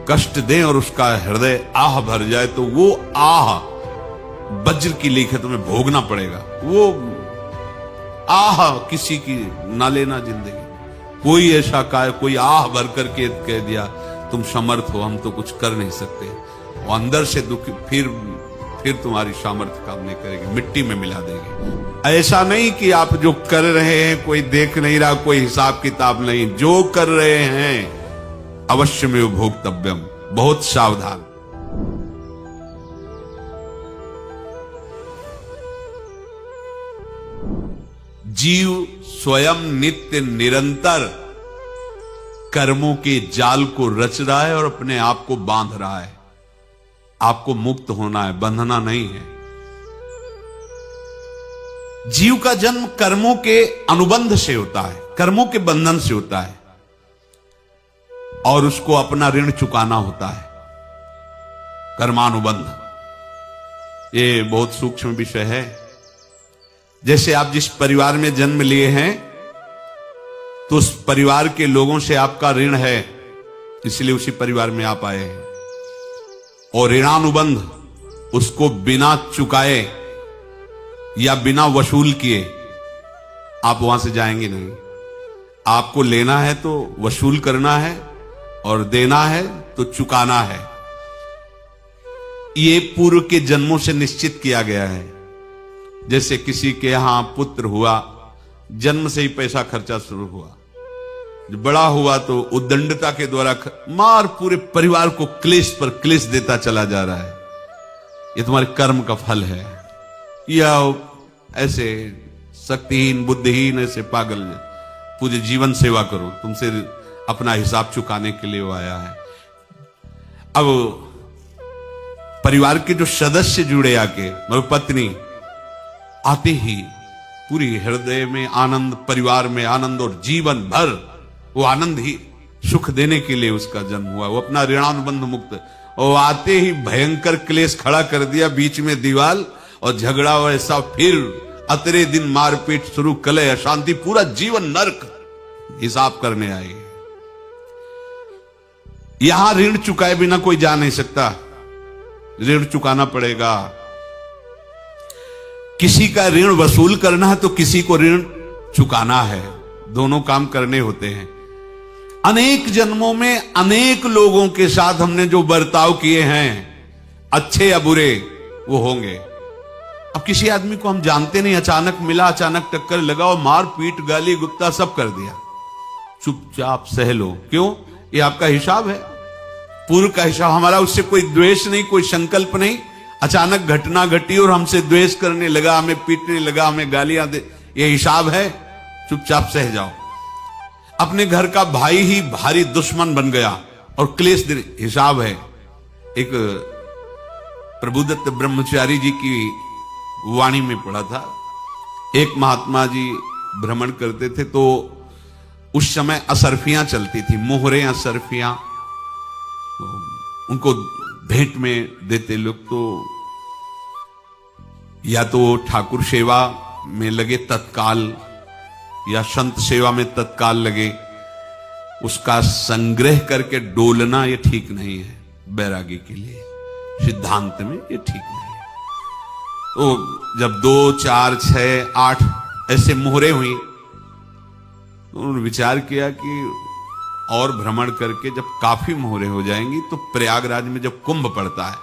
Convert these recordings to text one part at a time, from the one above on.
कष्ट दें और उसका हृदय आह भर जाए तो वो आह वज्र की लेख तुम्हें भोगना पड़ेगा। वो आह किसी की ना लेना जिंदगी। कोई ऐसा कोई आह भर करके कह दिया तुम समर्थ हो, हम तो कुछ कर नहीं सकते, वो अंदर से दुखी, फिर तुम्हारी सामर्थ्य काम नहीं करेगी, मिट्टी में मिला देगी। ऐसा नहीं कि आप जो कर रहे हैं कोई देख नहीं रहा, कोई हिसाब किताब नहीं, जो कर रहे हैं अवश्य में भोक्तव्यम, बहुत सावधान। जीव स्वयं नित्य निरंतर कर्मों के जाल को रच रहा है और अपने आप को बांध रहा है। आपको मुक्त होना है, बंधना नहीं है। जीव का जन्म कर्मों के अनुबंध से होता है, कर्मों के बंधन से होता है, और उसको अपना ऋण चुकाना होता है। कर्मानुबंध ये बहुत सूक्ष्म विषय है। जैसे आप जिस परिवार में जन्म लिए हैं तो उस परिवार के लोगों से आपका ऋण है, इसलिए उसी परिवार में आप आए हैं। और ऋणानुबंध उसको बिना चुकाए या बिना वसूल किए आप वहां से जाएंगे नहीं। आपको लेना है तो वसूल करना है और देना है तो चुकाना है। ये पूर्व के जन्मों से निश्चित किया गया है। जैसे किसी के यहां पुत्र हुआ, जन्म से ही पैसा खर्चा शुरू हुआ, जब बड़ा हुआ तो उद्दंडता के द्वारा मार पूरे परिवार को क्लेश पर क्लेश देता चला जा रहा है। ये तुम्हारे कर्म का फल है। या ऐसे शक्तिहीन बुद्धिहीन ऐसे पागल पूरे जीवन सेवा करो, तुमसे अपना हिसाब चुकाने के लिए वो आया है। अब परिवार के जो सदस्य जुड़े आके, मतलब पत्नी आते ही पूरी हृदय में आनंद, परिवार में आनंद, और जीवन भर वो आनंद ही सुख देने के लिए उसका जन्म हुआ। वो अपना ऋणानुबंध मुक्त, और आते ही भयंकर क्लेश खड़ा कर दिया, बीच में दीवाल और झगड़ा वैसा, फिर अतरे दिन मारपीट शुरू, कलह अशांति, पूरा जीवन नरक हिसाब करने आए। यहां ऋण चुकाए बिना कोई जा नहीं सकता, ऋण चुकाना पड़ेगा। किसी का ऋण वसूल करना है तो किसी को ऋण चुकाना है, दोनों काम करने होते हैं। अनेक जन्मों में अनेक लोगों के साथ हमने जो बर्ताव किए हैं, अच्छे या बुरे, वो होंगे। अब किसी आदमी को हम जानते नहीं, अचानक मिला, अचानक टक्कर लगा और मार पीट गाली गुप्ता सब कर दिया, चुपचाप सह लो। क्यों? ये आपका हिसाब है, पूर्व का हिसाब। हमारा उससे कोई द्वेष नहीं, कोई संकल्प नहीं। अचानक घटना घटी और हमसे द्वेष करने लगा, हमें पीटने लगा, हमें गालियां दे, ये हिसाब है, चुपचाप सह जाओ। अपने घर का भाई ही भारी दुश्मन बन गया और क्लेश हिसाब है। एक प्रभुदत्त ब्रह्मचारी जी की वाणी में पढ़ा था, एक महात्मा जी भ्रमण करते थे तो उस समय असरफियां चलती थी, मोहरे असरफियां, तो उनको भेंट में देते लोग। तो या तो ठाकुर सेवा में लगे तत्काल, या संत सेवा में तत्काल लगे, उसका संग्रह करके डोलना ये ठीक नहीं है बैरागी के लिए, सिद्धांत में ये ठीक नहीं है। तो जब 2, 4, 6, 8 ऐसे मोहरे हुई तो उन्होंने विचार किया कि और भ्रमण करके जब काफी मोहरे हो जाएंगी तो प्रयागराज में जब कुंभ पड़ता है,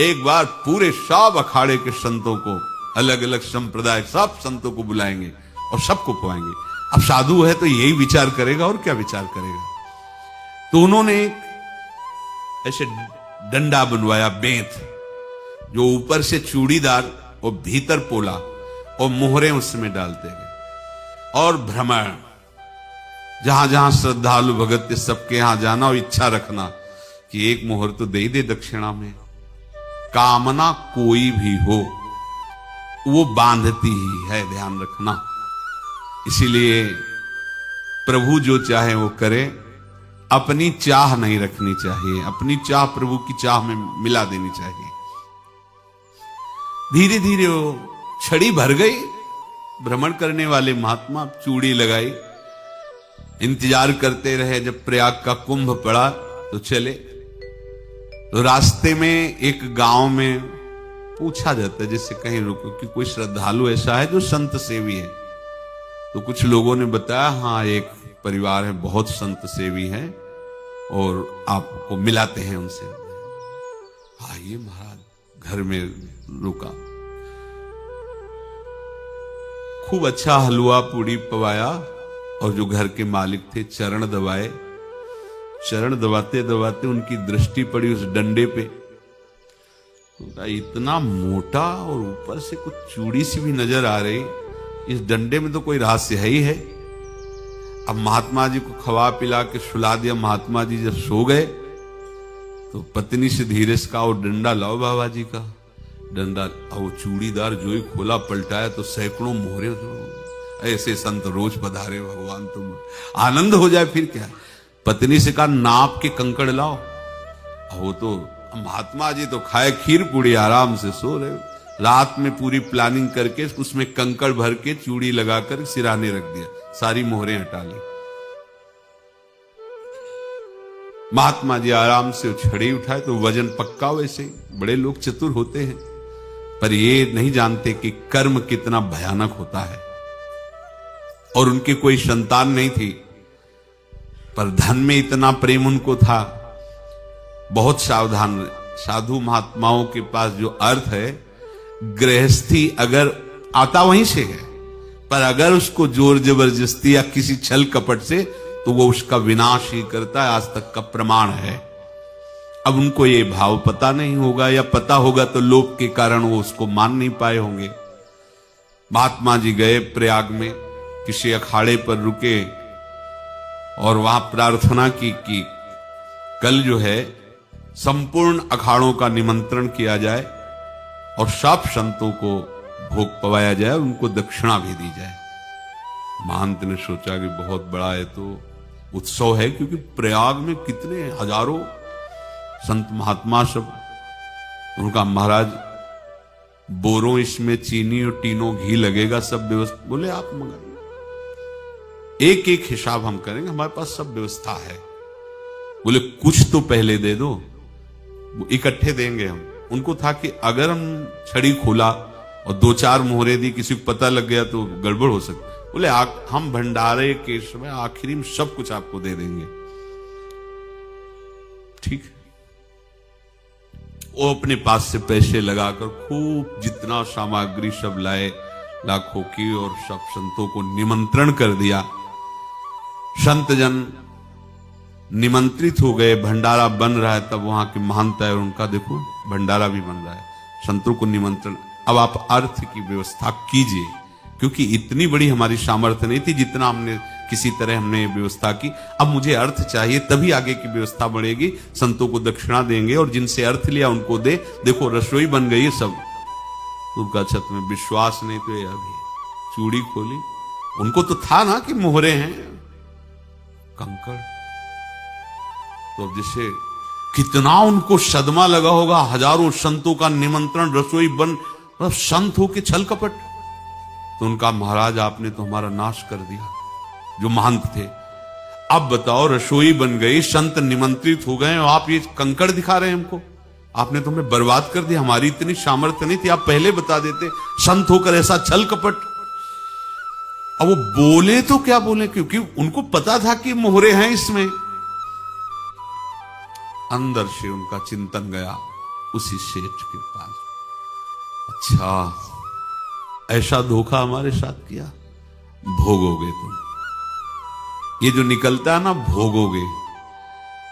एक बार पूरे सब अखाड़े के संतों को, अलग अलग संप्रदाय सब संतों को बुलाएंगे और सबको खुआएंगे। अब साधु है तो यही विचार करेगा, और क्या विचार करेगा। तो उन्होंने ऐसे डंडा बनवाया, बेंत, जो ऊपर से चूड़ीदार और भीतर पोला, और मोहरे उसमें डालते गए। और भ्रमण, जहां जहां श्रद्धालु भगत सबके यहां जाना और इच्छा रखना कि एक मोहर तो दे दे दक्षिणा में। कामना कोई भी हो वो बांधती ही है, ध्यान रखना। इसीलिए प्रभु जो चाहे वो करे, अपनी चाह नहीं रखनी चाहिए, अपनी चाह प्रभु की चाह में मिला देनी चाहिए। धीरे धीरे वो छड़ी भर गई। भ्रमण करने वाले महात्मा चूड़ी लगाई, इंतजार करते रहे। जब प्रयाग का कुंभ पड़ा तो चले। तो रास्ते में एक गांव में पूछा जाता है, जैसे कहीं रुको कि कोई श्रद्धालु ऐसा है जो संत सेवी है। तो कुछ लोगों ने बताया, हाँ एक परिवार है बहुत संत सेवी है और आपको मिलाते हैं उनसे। आइए महाराज, घर में रुका, खूब अच्छा हलवा पूड़ी पवाया और जो घर के मालिक थे चरण दबाए। चरण दबाते दबाते उनकी दृष्टि पड़ी उस डंडे पे, तो इतना मोटा और ऊपर से कुछ चूड़ी सी भी नजर आ रही, इस डंडे में तो कोई रहस्य है ही है। अब महात्मा जी को खवा पिला के सुला दिया। महात्मा जी जब सो गए तो पत्नी से धीरे से कहा, वो डंडा लाओ बाबा जी का डंडा। वो चूड़ीदार जो ही खोला पलटाया तो सैकड़ों मोहरे। ऐसे संत रोज पधारे भगवान, तुम आनंद हो जाए फिर क्या। पत्नी से कहा, नाप के कंकड़ लाओ। वो तो महात्मा जी तो खाए खीर पूड़ी, आराम से सो रहे। रात में पूरी प्लानिंग करके उसमें कंकड़ भर के चूड़ी लगाकर सिराने रख दिया, सारी मोहरें हटा ली। महात्मा जी आराम से छड़ी उठाए तो वजन पक्का। वैसे बड़े लोग चतुर होते हैं, पर ये नहीं जानते कि कर्म कितना भयानक होता है। और उनकी कोई संतान नहीं थी, पर धन में इतना प्रेम उनको था। बहुत सावधान। साधु महात्माओं के पास जो अर्थ है, गृहस्थी अगर आता वहीं से है, पर अगर उसको जोर जबरदस्ती या किसी छल कपट से, तो वो उसका विनाश ही करता है। आज तक का प्रमाण है। अब उनको ये भाव पता नहीं होगा, या पता होगा तो लोभ के कारण वो उसको मान नहीं पाए होंगे। महात्मा जी गए प्रयाग में, किसी अखाड़े पर रुके और वहां प्रार्थना की कि कल जो है संपूर्ण अखाड़ों का निमंत्रण किया जाए और सब संतों को भोग पवाया जाए, उनको दक्षिणा भी दी जाए। महंत ने सोचा कि बहुत बड़ा है तो उत्सव है, क्योंकि प्रयाग में कितने हजारों संत महात्मा सब। उनका महाराज बोरों इसमें चीनी और टीनों घी लगेगा, सब व्यवस्था। बोले आप मंगाइए, एक एक हिसाब हम करेंगे, हमारे पास सब व्यवस्था है। बोले कुछ तो पहले दे दो, इकट्ठे देंगे हम। उनको था कि अगर हम छड़ी खोला और दो चार मोहरे दी, किसी को पता लग गया तो गड़बड़ हो सकती। बोले हम भंडारे के समय आखिरी में सब कुछ आपको दे देंगे। ठीक है। वो अपने पास से पैसे लगाकर खूब जितना सामग्री सब लाए, लाखों की, और सब संतों को निमंत्रण कर दिया। संत जन निमंत्रित हो गए, भंडारा बन रहा है। तब वहां के महंत है, उनका देखो भंडारा भी बन रहा है, संतों को निमंत्रण। अब आप अर्थ की व्यवस्था कीजिए, क्योंकि इतनी बड़ी हमारी सामर्थ्य नहीं थी जितना हमने किसी तरह हमने व्यवस्था की। अब मुझे अर्थ चाहिए, तभी आगे की व्यवस्था बढ़ेगी। संतों को दक्षिणा देंगे और जिनसे अर्थ लिया उनको दे। देखो रसोई बन गई है सब। उनका छत में विश्वास नहीं तो ये अभी चूड़ी खोली। उनको तो था ना कि मोहरे हैं, कंकड़। तो अब जैसे कितना उनको सदमा लगा होगा, हजारों संतों का निमंत्रण, रसोई बन, मतलब संत हो के छल कपट। तो उनका महाराज आपने तो हमारा नाश कर दिया, जो महंत थे। अब बताओ रसोई बन गई, संत निमंत्रित हो गए और आप ये कंकड़ दिखा रहे हैं हमको। आपने तो हमें बर्बाद कर दिया, हमारी इतनी सामर्थ्य नहीं थी, आप पहले बता देते। संत होकर ऐसा छल कपट। अब वो बोले तो क्या बोले, क्योंकि उनको पता था कि मोहरे हैं इसमें। अंदर से उनका चिंतन गया उसी सेठ के पास, अच्छा ऐसा धोखा हमारे साथ किया, भोगोगे तुम। ये जो निकलता है ना भोगोगे,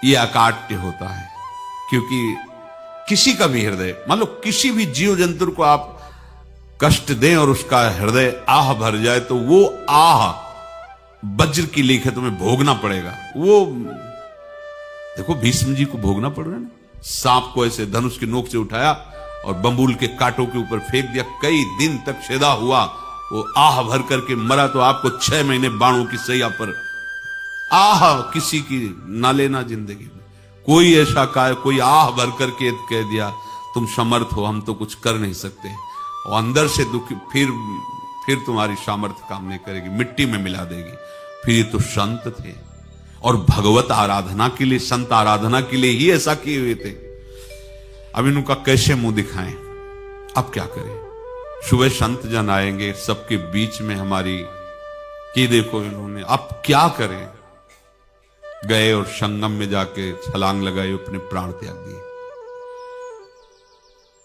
ये अकाट्य होता है। क्योंकि किसी का भी हृदय, मान लो किसी भी जीव जंतु को आप कष्ट दें और उसका हृदय आह भर जाए, तो वो आह वज्र की लेख है, तुम्हें भोगना पड़ेगा। वो देखो भीष्म जी को भोगना पड़ रहा है ना। सांप को ऐसे धनुष की नोक से उठाया और बंबूल के कांटों के ऊपर फेंक दिया, कई दिन तक छेदा हुआ, वो आह भर करके मरा। तो आपको 6 महीने बाणों की सैया पर आह किसी की ना लेना जिंदगी में। कोई ऐसा कोई आह भर करके कह दिया तुम समर्थ हो, हम तो कुछ कर नहीं सकते, और अंदर से दुखी, फिर तुम्हारी सामर्थ्य काम नहीं करेगी, मिट्टी में मिला देगी। फिर ये तो संत थे और भगवत आराधना के लिए, संत आराधना के लिए ही ऐसा किए हुए थे। अब इनका कैसे मुंह दिखाएं, अब क्या करें। सुबह संत जन आएंगे, सबके बीच में हमारी कि देखो इन्होंने, अब क्या करें। गए और संगम में जाके छलांग लगाई, अपने प्राण त्याग दिए।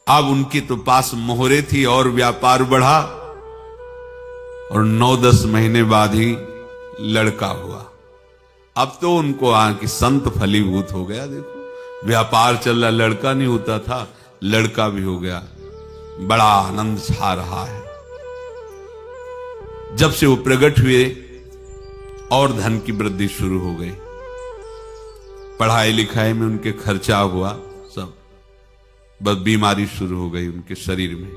अब उनके तो पास मोहरे थी और व्यापार बढ़ा, और 9-10 महीने बाद ही लड़का हुआ। अब तो उनको कि संत फलीभूत हो गया। देखो व्यापार चल रहा, लड़का नहीं होता था, लड़का भी हो गया। बड़ा आनंद छा रहा है। जब से वो प्रकट हुए और धन की वृद्धि शुरू हो गई, पढ़ाई लिखाई में उनके खर्चा हुआ सब, बस बीमारी शुरू हो गई उनके शरीर में।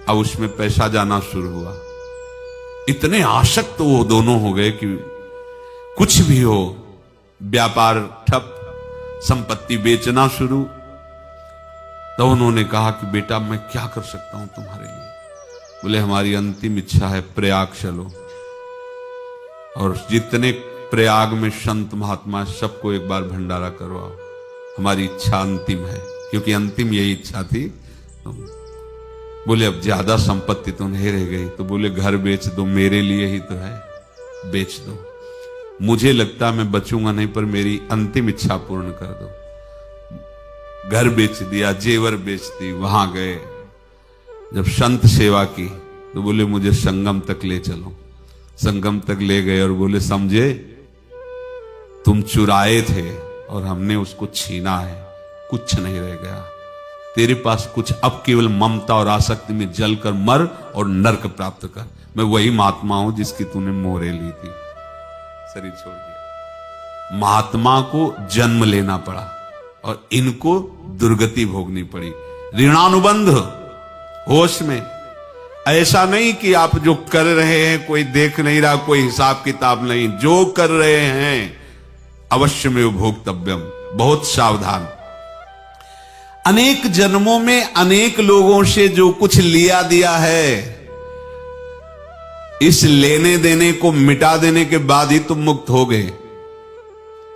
अब उसमें पैसा जाना शुरू हुआ। इतने आसक्त तो वो दोनों हो गए कि कुछ भी हो, व्यापार ठप, संपत्ति बेचना शुरू। तो उन्होंने कहा कि बेटा मैं क्या कर सकता हूं तुम्हारे लिए। बोले हमारी अंतिम इच्छा है, प्रयाग चलो, और जितने प्रयाग में संत महात्मा सबको एक बार भंडारा करवाओ। हमारी इच्छा अंतिम है, क्योंकि अंतिम यही इच्छा थी। बोले अब ज्यादा संपत्ति तो नहीं रह गई। तो बोले घर बेच दो, मेरे लिए ही तो है, बेच दो। मुझे लगता मैं बचूंगा नहीं, पर मेरी अंतिम इच्छा पूर्ण कर दो। घर बेच दिया, जेवर बेच दी। वहां गए, जब संत सेवा की तो बोले मुझे संगम तक ले चलो। संगम तक ले गए और बोले समझे, तुम चुराए थे और हमने उसको छीना है, कुछ नहीं रह गया तेरे पास कुछ। अब केवल ममता और आसक्ति में जलकर मर और नरक प्राप्त कर। मैं वही महात्मा हूं जिसकी तूने मोहरे ली थी, शरीर छोड़ दिया। महात्मा को जन्म लेना पड़ा और इनको दुर्गति भोगनी पड़ी। ऋणानुबंध होश में, ऐसा नहीं कि आप जो कर रहे हैं कोई देख नहीं रहा, कोई हिसाब किताब नहीं। जो कर रहे हैं अवश्य में भोक्तव्यम, बहुत सावधान। अनेक जन्मों में अनेक लोगों से जो कुछ लिया दिया है, इस लेने देने को मिटा देने के बाद ही तुम मुक्त हो गए।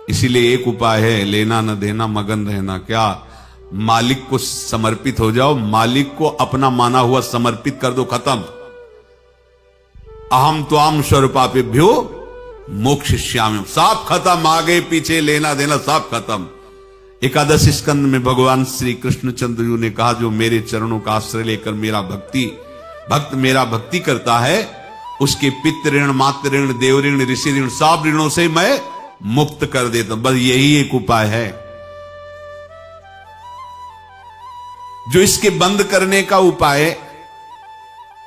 इसीलिए एक उपाय है, लेना न देना, मगन रहना। क्या? मालिक को समर्पित हो जाओ, मालिक को अपना माना हुआ समर्पित कर दो, खत्म। अहम त्वाम स्वरूपापेभ्यो मोक्षयिष्यामि, सब खत्म। आगे पीछे लेना देना सब खत्म। एकादश स्कंद में भगवान श्री कृष्णचंद्र जी ने कहा, जो मेरे चरणों का आश्रय लेकर भक्त मेरा भक्ति करता है, उसके पितृ ऋण, मातृ ऋण, देव ऋण, ऋषि ऋण, सब ऋणों से मैं मुक्त कर देता हूं। बस यही एक उपाय है जो इसके बंद करने का उपाय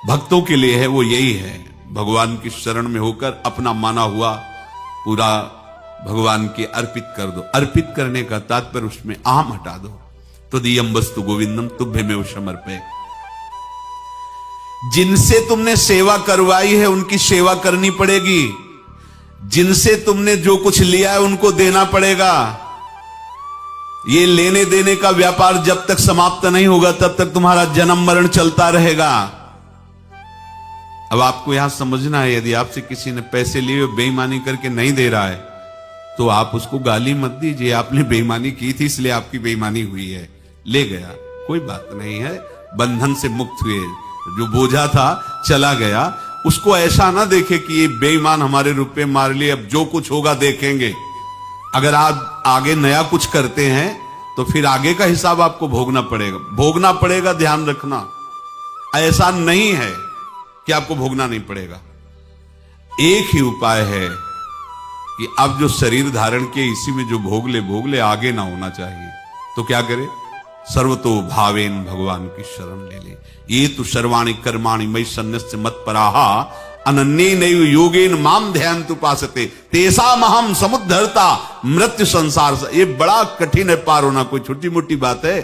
भक्तों के लिए है। वो यही है, भगवान की शरण में होकर अपना माना हुआ पूरा भगवान के अर्पित कर दो। अर्पित करने का तात्पर्य उसमें अहम हटा दो। तो दियम वस्तु गोविंदम तुभ्यमेव समर्पय। जिनसे तुमने सेवा करवाई है उनकी सेवा करनी पड़ेगी। जिनसे तुमने जो कुछ लिया है उनको देना पड़ेगा। ये लेने देने का व्यापार जब तक समाप्त नहीं होगा तब तक तुम्हारा जन्म मरण चलता रहेगा। अब आपको यहां समझना है, यदि आपसे किसी ने पैसे लिए बेईमानी करके नहीं दे रहा है तो आप उसको गाली मत दीजिए। आपने बेईमानी की थी इसलिए आपकी बेईमानी हुई है, ले गया, कोई बात नहीं है, बंधन से मुक्त हुए। जो बोझा था चला गया। उसको ऐसा ना देखे कि ये बेईमान हमारे रुपए मार लिए, अब जो कुछ होगा देखेंगे। अगर आप आगे नया कुछ करते हैं तो फिर आगे का हिसाब आपको भोगना पड़ेगा, ध्यान रखना। ऐसा नहीं है कि आपको भोगना नहीं पड़ेगा। एक ही उपाय है कि अब जो शरीर धारण के इसी में जो भोग ले, आगे ना होना चाहिए। तो क्या करे? सर्वतो भावेन भगवान की शरण ले ले। ये तो सर्वाणि कर्माणि मयि सन्न्यस्य मत्पराहा अनन्ये नैव योगेन माम ध्यायन्तु उपासते तेषामहं समुद्धर्ता मृत्यु संसार से। ये बड़ा कठिन है पार होना, कोई छोटी मोटी बात है।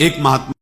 एक महात्मा